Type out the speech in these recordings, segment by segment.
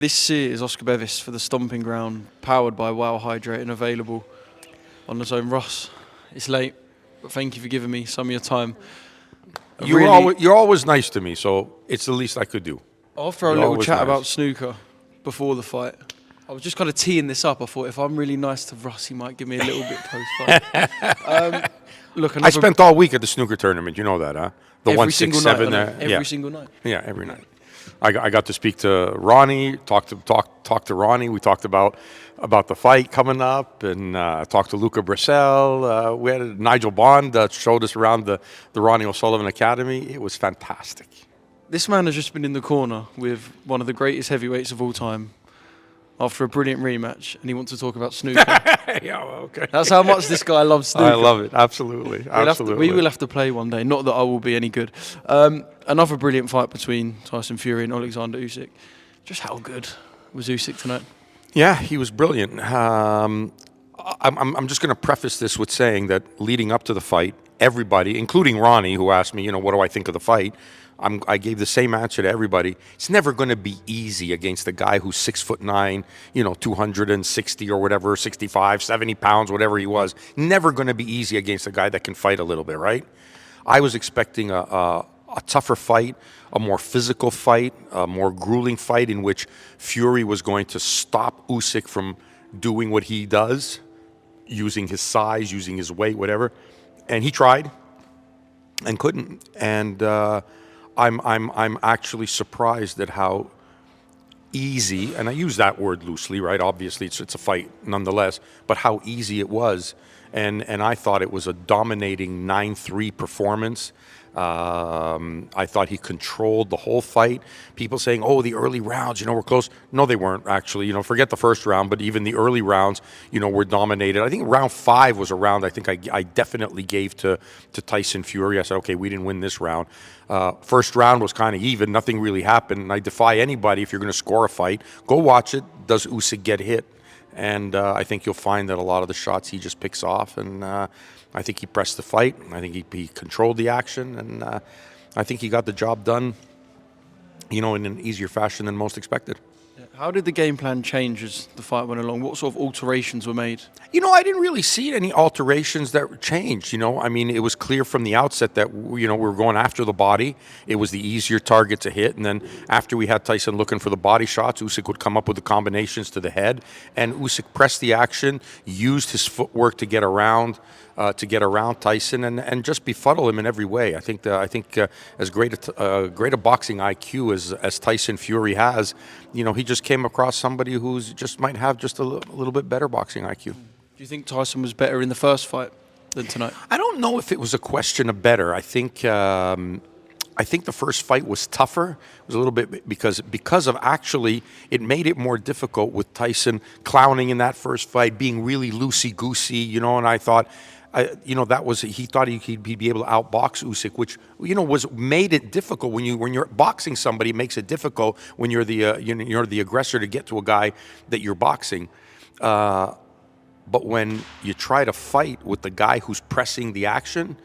This is Oscar Bevis for the Stomping Ground, powered by Wow Hydrate and available on the DAZN. Russ, it's late, but thank you for giving me some of your time. You're always nice to me, so it's the least I could do. After our little chat about snooker before the fight, I was just kind of teeing this up. I thought if I'm really nice to Russ, he might give me a little bit post-fight. Look, I spent all week at the snooker tournament. You know that, huh? The every single 167. night. Every single night. Yeah, every night. I got to speak to Ronnie, talk to Ronnie. We talked about the fight coming up, and talked to Luca Brissell. We had Nigel Bond showed us around the Ronnie O'Sullivan Academy. It was fantastic. This man has just been in the corner with one of the greatest heavyweights of all time after a brilliant rematch, and he wants to talk about snooker. Yeah, well, okay. That's how much this guy loves snooker. I love it, absolutely. We will have to play one day, not that I will be any good. Another brilliant fight between Tyson Fury and Oleksandr Usyk. Just how good was Usyk tonight? Yeah, he was brilliant. I'm just going to preface this with saying that leading up to the fight, everybody, including Ronnie, who asked me, what do I think of the fight? I gave the same answer to everybody. It's never going to be easy against a guy who's 6'9", 260 or whatever, 65, 70 pounds, whatever he was. Never going to be easy against a guy that can fight a little bit, right? I was expecting a tougher fight, a more physical fight, a more grueling fight in which Fury was going to stop Usyk from doing what he does, using his size, using his weight, whatever. And he tried and couldn't. And I'm actually surprised at how easy, and I use that word loosely, right? Obviously, it's a fight nonetheless, but how easy it was. And I thought it was a dominating 9-3 performance. I thought he controlled the whole fight. People saying, oh, the early rounds, were close. No, they weren't, actually. Forget the first round, but even the early rounds, were dominated. I think round 5 was a round I think I definitely gave to Tyson Fury. I said, okay, we didn't win this round. First round was kind of even. Nothing really happened. And I defy anybody, if you're going to score a fight, go watch it. Does Usyk get hit? And I think you'll find that a lot of the shots he just picks off. And I think he pressed the fight. I think he controlled the action. And I think he got the job done, in an easier fashion than most expected. How did the game plan change as the fight went along? What sort of alterations were made? I didn't really see any alterations that changed, I mean, it was clear from the outset that, we were going after the body. It was the easier target to hit. And then after we had Tyson looking for the body shots, Usyk would come up with the combinations to the head. And Usyk pressed the action, used his footwork to get around Tyson and just befuddle him in every way. I think as great a boxing IQ as Tyson Fury has, he just came across somebody who's just might have just a little bit better boxing IQ. Do you think Tyson was better in the first fight than tonight? I don't know if it was a question of better. I think the first fight was tougher. It was a little bit because of actually it made it more difficult with Tyson clowning in that first fight, being really loosey-goosey, and I thought, that was he thought he'd be able to outbox Usyk, which was made it difficult when you're boxing somebody. It makes it difficult when you're the aggressor to get to a guy that you're boxing. But when you try to fight with the guy who's pressing the action,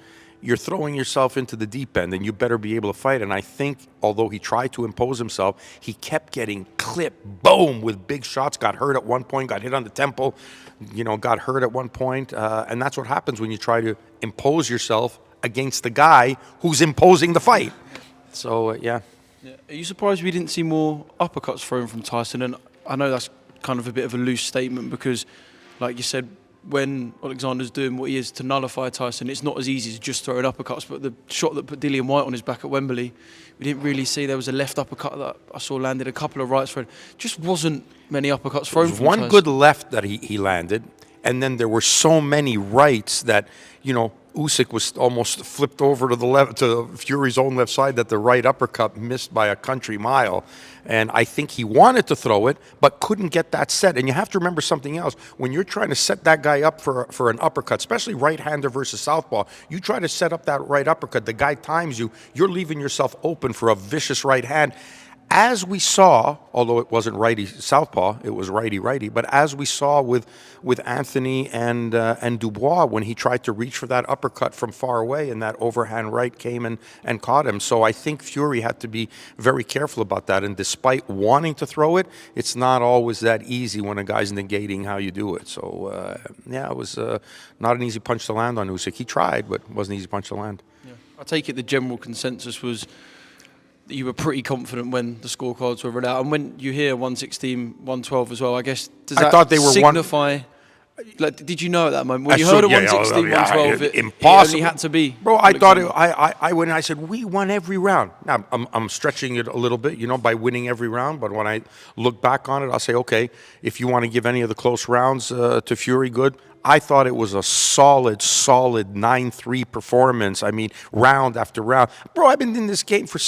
you're throwing yourself into the deep end, and you better be able to fight. And I think, although he tried to impose himself, he kept getting clipped, boom, with big shots, got hurt at one point, got hit on the temple, got hurt at one point. And that's what happens when you try to impose yourself against the guy who's imposing the fight. So, yeah. Are you surprised we didn't see more uppercuts thrown from Tyson? And I know that's kind of a bit of a loose statement because, like you said, when Oleksandr's doing what he is to nullify Tyson, it's not as easy as just throwing uppercuts. But the shot that put Dillian White on his back at Wembley, we didn't really see. There was a left uppercut that I saw landed, a couple of rights thrown. Just wasn't many uppercuts thrown from one Tyson. Good left that he landed, and then there were so many rights that, Usyk was almost flipped over to the left, to Fury's own left side, that the right uppercut missed by a country mile. And I think he wanted to throw it, but couldn't get that set. And you have to remember something else. When you're trying to set that guy up for an uppercut, especially right-hander versus southpaw, you try to set up that right uppercut, the guy times you, you're leaving yourself open for a vicious right hand. as we saw, although it wasn't righty southpaw, it was righty, but as we saw with Anthony and Dubois when he tried to reach for that uppercut from far away and that overhand right came and caught him. So I think Fury had to be very careful about that. And despite wanting to throw it, it's not always that easy when a guy's negating how you do it. So yeah, it was not an easy punch to land on Usyk. He tried, but it wasn't an easy punch to land. Yeah. I take it the general consensus was you were pretty confident when the scorecards were read out. And when you hear 116, 112 as well, I guess, does that thought they were signify... Like, did you know at that moment? When you heard a 116, 112, it only had to be... Bro, I thought I went and I said, we won every round. Now, I'm stretching it a little bit, you know, by winning every round. But when I look back on it, I'll say, okay, if you want to give any of the close rounds to Fury, good. I thought it was a solid 9-3 performance. I mean, round after round. Bro, I've been in this game for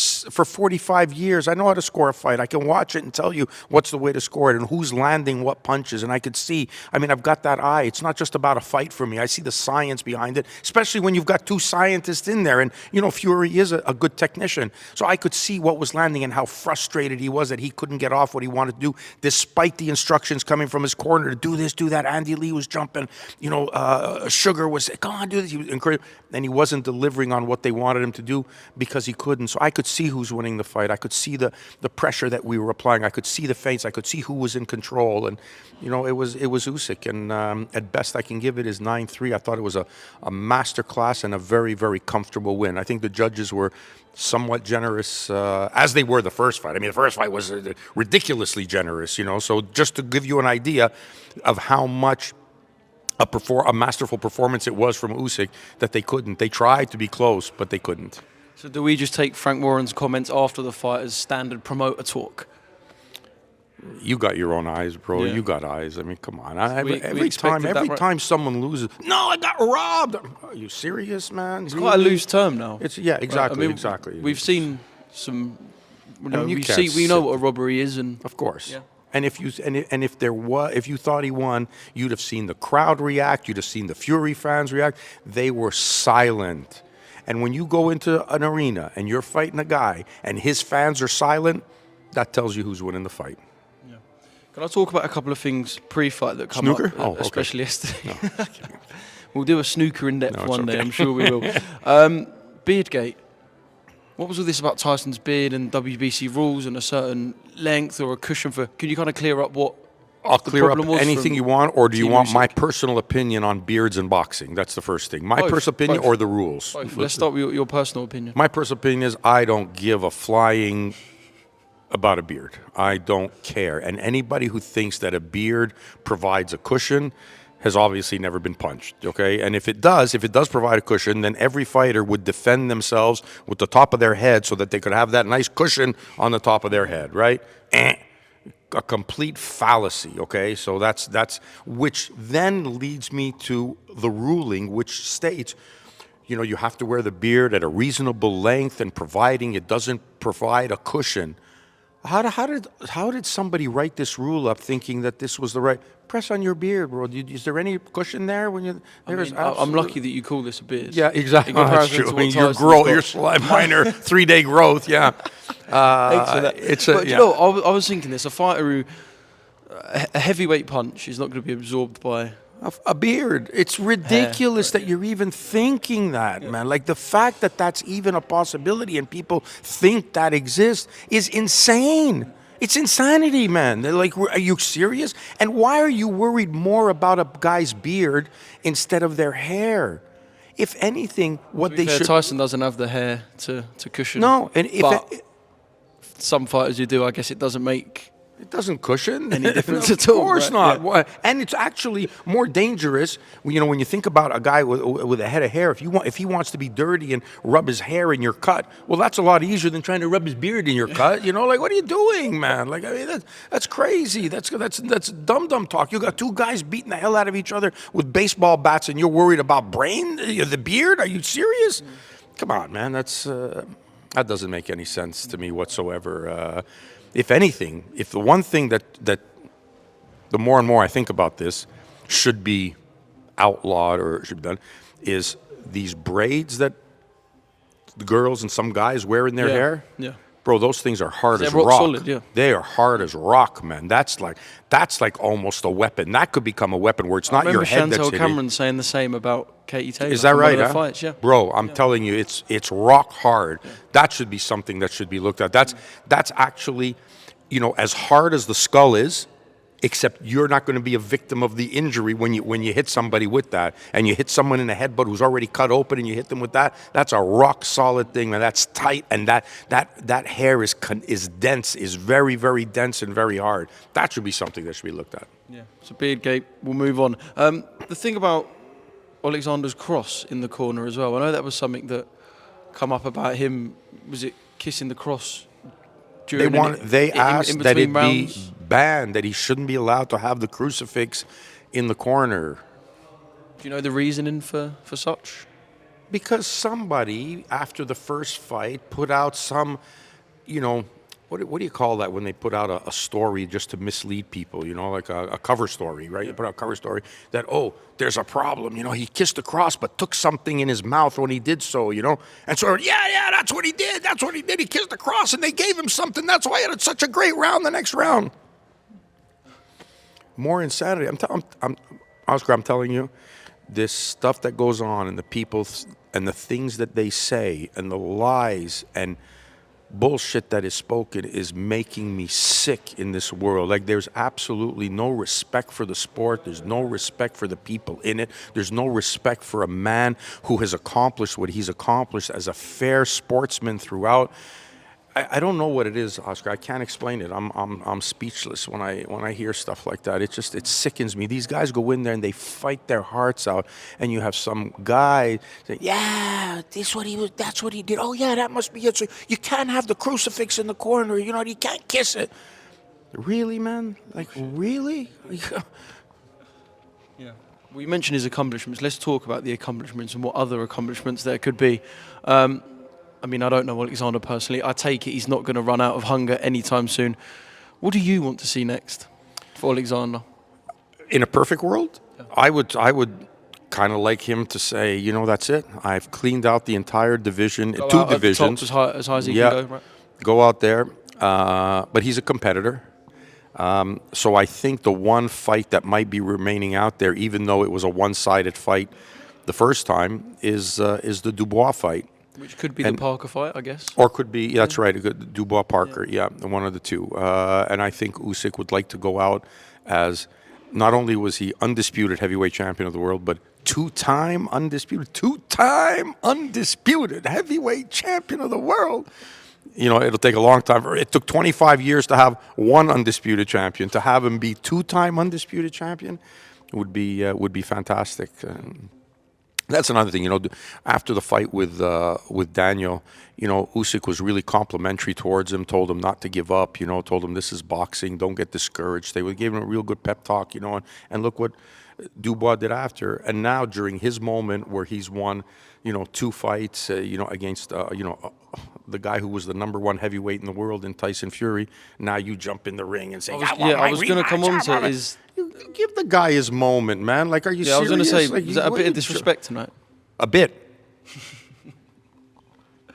45 years. I know how to score a fight. I can watch it and tell you what's the way to score it and who's landing what punches. And I could see, I mean, I've got that eye. It's not just about a fight for me. I see the science behind it, especially when you've got two scientists in there. And, you know, Fury is a good technician. So I could see what was landing and how frustrated he was that he couldn't get off what he wanted to do, despite the instructions coming from his corner to do this, do that. Andy Lee was jumping. You know, Sugar was, come on, do this. He was incredible. And he wasn't delivering on what they wanted him to do because he couldn't. So I could see who's winning the fight. I could see the pressure that we were applying. I could see the feints. I could see who was in control. And, you know, it was Usyk. And at best I can give it is 9-3. I thought it was a master class and a very, very comfortable win. I think the judges were somewhat generous, as they were the first fight. I mean, the first fight was ridiculously generous, you know. So just to give you an idea of how much a masterful performance it was from Usyk that they couldn't. They tried to be close, but they couldn't. So do we just take Frank Warren's comments after the fight as standard promoter talk? You got your own eyes, bro. Yeah. You got eyes. I mean, come on. Every time someone loses, no, I got robbed. Are you serious, man? It's quite a loose term now. It's exactly, right? I mean, exactly. We've seen some. You know, we know what a robbery is, and of course. Yeah. And if you thought he won, you'd have seen the crowd react. You'd have seen the Fury fans react. They were silent. And when you go into an arena and you're fighting a guy and his fans are silent, that tells you who's winning the fight. Yeah. Can I talk about a couple of things pre-fight that come snooker? up, especially yesterday? No. We'll do a snooker in depth one day. I'm sure we will. Beardgate. What was all this about Tyson's beard and WBC rules and a certain length or a cushion for... Can you kind of clear up what I'll clear up anything you want, or do you want my personal opinion on beards and boxing? That's the first thing. My personal opinion or the rules? Both. Let's start with your personal opinion. My personal opinion is I don't give a flying about a beard. I don't care. And anybody who thinks that a beard provides a cushion has obviously never been punched, okay? And if it does provide a cushion, then every fighter would defend themselves with the top of their head so that they could have that nice cushion on the top of their head, right? A complete fallacy, okay? So that's which then leads me to the ruling, which states, you know, you have to wear the beard at a reasonable length, and providing it doesn't provide a cushion. How did somebody write this rule up thinking that this was the right... Press on your beard, bro. Is there any cushion there when you? I'm lucky that you call this a beard. Yeah, exactly. That's true. I mean, your growth, your minor 3-day growth. Yeah. You know, I was thinking this: a fighter who a heavyweight punch is not going to be absorbed by a beard. It's ridiculous that you're even thinking that, man. Like the fact that that's even a possibility and people think that exists is insane. It's insanity, man. They're like, are you serious? And why are you worried more about a guy's beard instead of their hair? If anything, Tyson doesn't have the hair to cushion. No, and some fighters who do, I guess it doesn't make... It doesn't cushion any difference at all. Of course not. Yeah. And it's actually more dangerous, you know, when you think about a guy with a head of hair. If he wants to be dirty and rub his hair in your cut, well, that's a lot easier than trying to rub his beard in your cut. You know, like, what are you doing, man? Like, I mean, that's crazy. That's dumb talk. You got two guys beating the hell out of each other with baseball bats, and you're worried about the beard? Are you serious? Come on, man. That doesn't make any sense to me whatsoever. If anything, if the one thing that the more and more I think about this should be outlawed or should be done is these braids that the girls and some guys wear in their hair. Yeah. bro, those things are hard as rock rock. solid, yeah. They are hard as rock, man. That's like almost a weapon. That could become a weapon where it's not your head that's Chantel hitting. Cameron saying the same about Katie Taylor. Is that from one right? of the Huh? fights, yeah. Bro, I'm telling you, it's rock hard. Yeah. That should be something that should be looked at. That's actually, you know, as hard as the skull is, except you're not going to be a victim of the injury when you hit somebody with that, and you hit someone in the headbutt who's already cut open, and you hit them with that. That's a rock solid thing, man. That's tight, and that hair is dense, is very, very dense and very hard. That should be something that should be looked at. Yeah, so Beardgate. We'll move on. The thing about Oleksandr's cross in the corner as well. I know that was something that come up about him. Was it kissing the cross? They asked that it rounds? be banned, that he shouldn't be allowed to have the crucifix in the corner. Do you know the reasoning for such? Because somebody, after the first fight, put out some, you know, what do you call that when they put out a story just to mislead people, you know, like a cover story, right? You put out a cover story that, oh, there's a problem, you know, he kissed the cross but took something in his mouth when he did so, you know? And so, yeah, that's what he did. That's what he did. He kissed the cross and they gave him something. That's why he had such a great round the next round. More insanity. Oscar, I'm telling you, this stuff that goes on and the people and the things that they say and the lies and bullshit that is spoken is making me sick in this world. Like, there's absolutely no respect for the sport. There's no respect for the people in it. There's no respect for a man who has accomplished what he's accomplished as a fair sportsman throughout. I don't know what it is, Oscar. I can't explain it. I'm speechless when I hear stuff like that. It sickens me. These guys go in there and they fight their hearts out, and you have some guy say, "Yeah, that's what he did. Oh yeah, that must be it. So you can't have the crucifix in the corner. You know, you can't kiss it." Really, man? Like, really? Yeah. Well, you mentioned his accomplishments. Let's talk about the accomplishments and what other accomplishments there could be. I mean, I don't know Oleksandr personally. I take it he's not going to run out of hunger anytime soon. What do you want to see next for Oleksandr? In a perfect world, yeah. I would kind of like him to say, you know, that's it. I've cleaned out the entire division, two divisions. As high as he can go, right? Go out there. But he's a competitor. So I think the one fight that might be remaining out there, even though it was a one-sided fight the first time, is the Dubois fight. Which could be the Parker fight, I guess. Or could be, that's right, Dubois-Parker, yeah, one of the two. And I think Usyk would like to go out as, not only was he undisputed heavyweight champion of the world, but two-time undisputed heavyweight champion of the world. You know, it'll take a long time. It took 25 years to have one undisputed champion. To have him be two-time undisputed champion would be fantastic. That's another thing, you know, after the fight with Daniel, you know, Usyk was really complimentary towards him, told him not to give up, you know, told him this is boxing, don't get discouraged. They gave him a real good pep talk, you know, and look what Dubois did after. And now during his moment where he's won, you know, 2 fights, you know, against, you know, the guy who was the #1 heavyweight in the world in Tyson Fury, now you jump in the ring and say, I was going to come on to is... Give the guy his moment, man. Like, are you serious? I was going to say, like, is that a bit of disrespect tonight? A bit.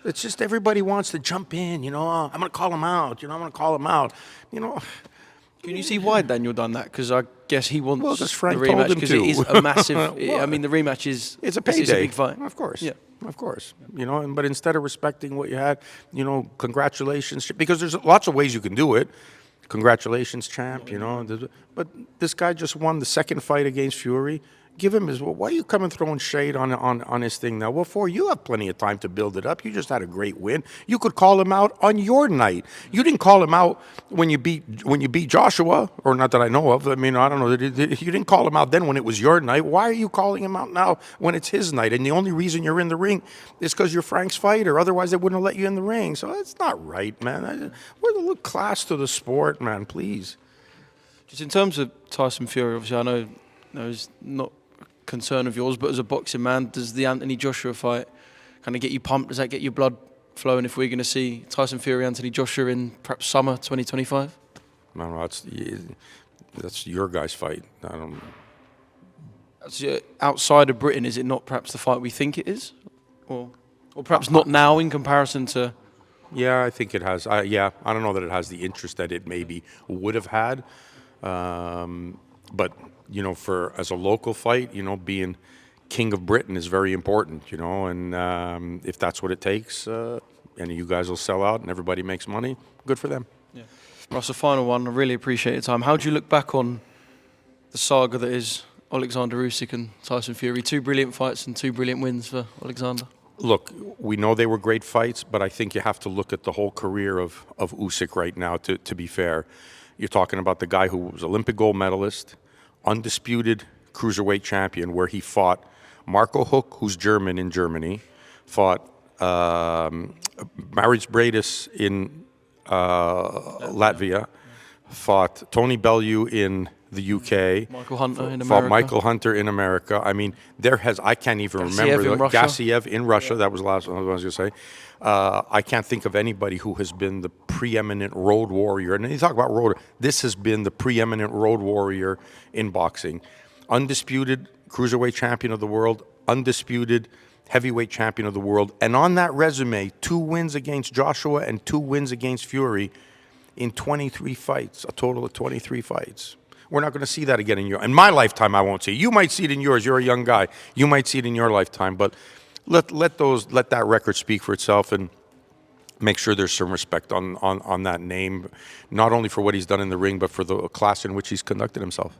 It's just everybody wants to jump in, you know. I'm going to call him out, you know. I'm going to call him out, you know. Can you see why Daniel done that? Because I guess he wants the Frank rematch because it is a massive. Well, I mean, the rematch is it's a payday. It's a big fight, of course. Yeah, of course. You know, but instead of respecting what you had, you know, congratulations, because there's lots of ways you can do it. Congratulations, champ. You know, but this guy just won the second fight against Fury. Give him his. Why are you coming throwing shade on his thing now? Well, you have plenty of time to build it up. You just had a great win. You could call him out on your night. You didn't call him out when you beat Joshua, or not that I know of. I mean, I don't know. You didn't call him out then when it was your night. Why are you calling him out now when it's his night? And the only reason you're in the ring is because you're Frank's fighter. Otherwise, they wouldn't have let you in the ring. So that's not right, man. We're a little class to the sport, man. Please. Just in terms of Tyson Fury, obviously, I know there's not concern of yours, but as a boxing man, does the Anthony Joshua fight kind of get you pumped? Does that get your blood flowing if we're going to see Tyson Fury, Anthony Joshua in perhaps summer 2025? No, that's your guys' fight. I don't. Outside of Britain, is it not perhaps the fight we think it is, or perhaps not now in comparison to Yeah, I think it has. Yeah, I don't know that it has the interest that it maybe would have had. But, you know, for as a local fight, you know, being king of Britain is very important, you know, and if that's what it takes, and you guys will sell out and everybody makes money, good for them. Yeah. Russ, a final one. I really appreciate your time. How do you look back on the saga that is Oleksandr Usyk and Tyson Fury? 2 brilliant fights and 2 brilliant wins for Oleksandr. Look, we know they were great fights, but I think you have to look at the whole career of Usyk right now to be fair. You're talking about the guy who was Olympic gold medalist, undisputed cruiserweight champion, where he fought Marco Huck, who's German in Germany, fought Braids in Latvia, fought Tony Bellew in the UK, Michael Hunter in fought America. Michael Hunter in America. I mean, I can't even remember. in Russia. Gassiev in Russia, that was the last one I was going to say. I can't think of anybody who has been the preeminent road warrior. And you talk about road, this has been the preeminent road warrior in boxing. Undisputed cruiserweight champion of the world, undisputed heavyweight champion of the world. And on that resume, 2 wins against Joshua and 2 wins against Fury in 23 fights, a total of 23 fights. We're not going to see that again in my lifetime. I won't see it. You might see it in yours. You're a young guy. You might see it in your lifetime. But let that record speak for itself, and make sure there's some respect on that name, not only for what he's done in the ring, but for the class in which he's conducted himself.